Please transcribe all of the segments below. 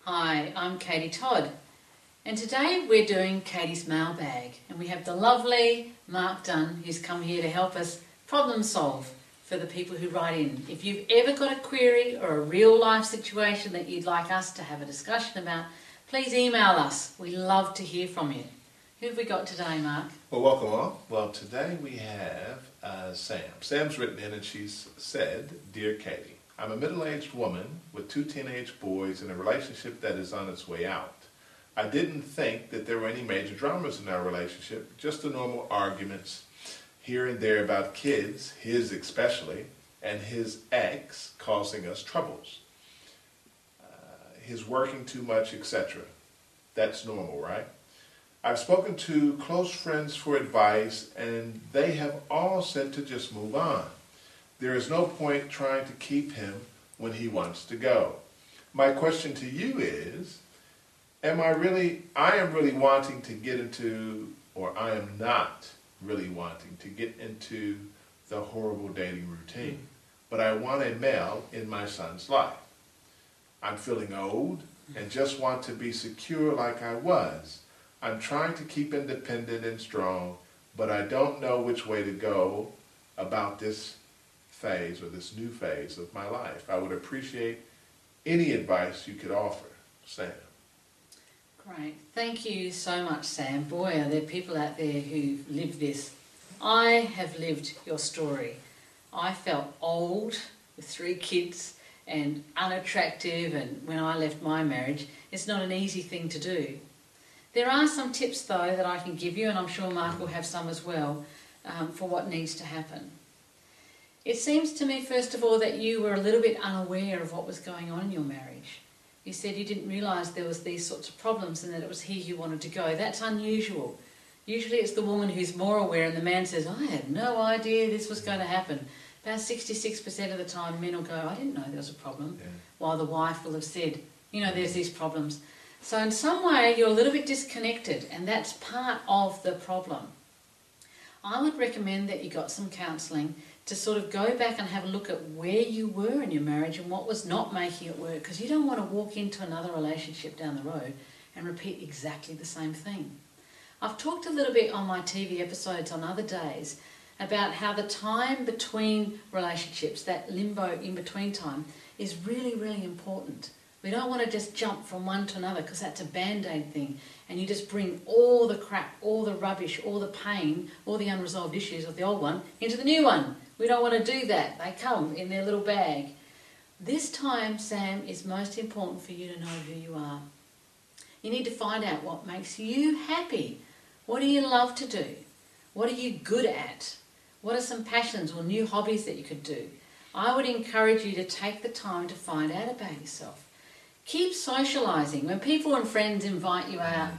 Hi, I'm Katie Todd, and today we're doing Katie's mailbag, and we have the lovely Mark Dunn who's come here to help us problem solve for the people who write in. If you've ever got a query or a real life situation that you'd like us to have a discussion about, please email us. We love to hear from you. Who have we got today, Mark? Well, welcome all. Well, today we have Sam. Sam's written in and she's said, "Dear Katie, I'm a middle-aged woman with 2 teenage boys in a relationship that is on its way out. I didn't think that there were any major dramas in our relationship, just the normal arguments here and there about kids, his especially, and his ex causing us troubles. His working too much, etc. That's normal, right? I've spoken to close friends for advice, and they have all said to just move on. There is no point trying to keep him when he wants to go. My question to you is, I am really wanting to get into, or I am not really wanting to get into the horrible dating routine, but I want a male in my son's life. I'm feeling old and just want to be secure like I was. I'm trying to keep independent and strong, but I don't know which way to go about this phase or this new phase of my life. I would appreciate any advice you could offer." Sam. Great. Thank you so much, Sam. Boy, are there people out there who live this. I have lived your story. I felt old with 3 kids and unattractive, and when I left my marriage, it's not an easy thing to do. There are some tips, though, that I can give you, and I'm sure Mark will have some as well, for what needs to happen. It seems to me, first of all, that you were a little bit unaware of what was going on in your marriage. You said you didn't realise there was these sorts of problems and that it was he who wanted to go. That's unusual. Usually it's the woman who's more aware and the man says, "I had no idea this was going to happen." About 66% of the time men will go, "I didn't know there was a problem," while the wife will have said, "You know, there's these problems." So in some way you're a little bit disconnected, and that's part of the problem. I would recommend that you got some counselling to sort of go back and have a look at where you were in your marriage and what was not making it work, because you don't want to walk into another relationship down the road and repeat exactly the same thing. I've talked a little bit on my TV episodes on other days about how the time between relationships, that limbo in-between time, is really, really important. We don't want to just jump from one to another, because that's a band-aid thing, and you just bring all the crap, all the rubbish, all the pain, all the unresolved issues of the old one into the new one. We don't want to do that. They come in their little bag. This time, Sam, is most important for you to know who you are. You need to find out what makes you happy. What do you love to do? What are you good at? What are some passions or new hobbies that you could do? I would encourage you to take the time to find out about yourself. Keep socialising. When people and friends invite you out,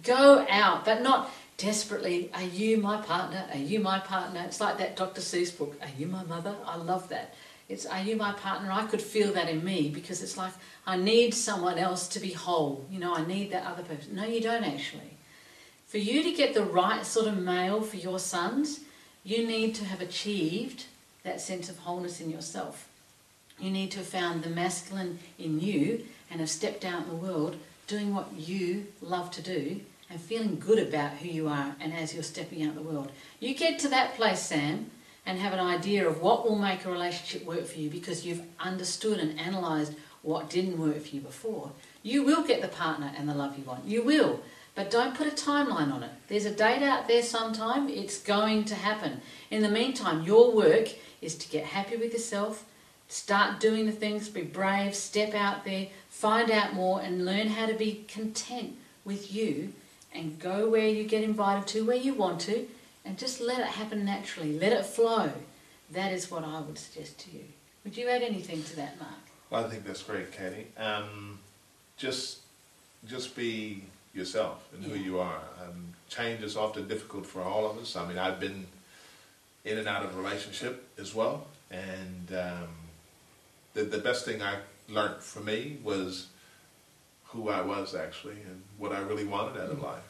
go out, but not desperately, "Are you my partner? Are you my partner?" It's like that Dr. Seuss book, "Are you my mother?" I love that. It's, "Are you my partner?" I could feel that in me, because it's like I need someone else to be whole. You know, I need that other person. No, you don't actually. For you to get the right sort of male for your sons, you need to have achieved that sense of wholeness in yourself. You need to have found the masculine in you and have stepped out in the world doing what you love to do and feeling good about who you are, and as you're stepping out in the world. You get to that place, Sam, and have an idea of what will make a relationship work for you, because you've understood and analysed what didn't work for you before. You will get the partner and the love you want. You will. But don't put a timeline on it. There's a date out there sometime. It's going to happen. In the meantime, your work is to get happy with yourself, start doing the things, be brave, step out there, find out more, and learn how to be content with you, and go where you get invited to, where you want to, and just let it happen naturally. Let it flow. That is what I would suggest to you. Would you add anything to that, Mark? Well, I think that's great, Katie. Just be yourself and who you are. Change is often difficult for all of us. I mean, I've been in and out of a relationship as well, and the best thing I learned for me was who I was actually and what I really wanted out of life.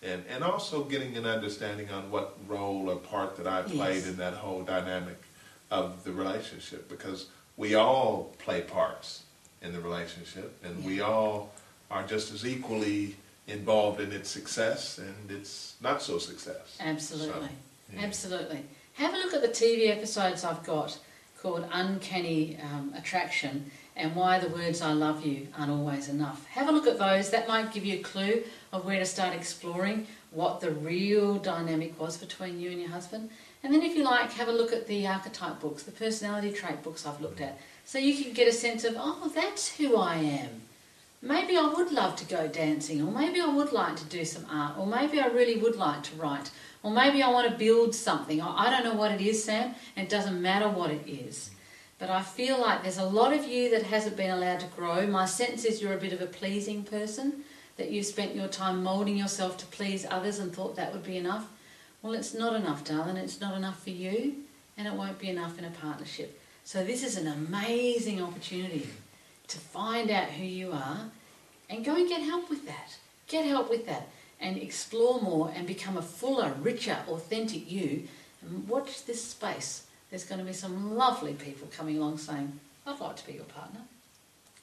And also getting an understanding on what role or part that I played in that whole dynamic of the relationship, because we all play parts in the relationship, and we all are just as equally involved in its success and its not so success. Absolutely. So, yeah. Absolutely. Have a look at the TV episodes I've got called Uncanny Attraction and Why the Words I Love You Aren't Always Enough. Have a look at those. That might give you a clue of where to start exploring what the real dynamic was between you and your husband. And then if you like, have a look at the archetype books, the personality trait books I've looked at, so you can get a sense of, oh, that's who I am. Maybe I would love to go dancing, or maybe I would like to do some art, or maybe I really would like to write, or maybe I want to build something. I don't know what it is, Sam, and it doesn't matter what it is. But I feel like there's a lot of you that hasn't been allowed to grow. My sense is you're a bit of a pleasing person, that you've spent your time moulding yourself to please others and thought that would be enough. Well, it's not enough, darling. It's not enough for you, and it won't be enough in a partnership. So this is an amazing opportunity to find out who you are and go and get help with that. Get help with that and explore more and become a fuller, richer, authentic you. And watch this space. There's going to be some lovely people coming along saying, I'd like to be your partner.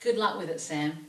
Good luck with it, Sam.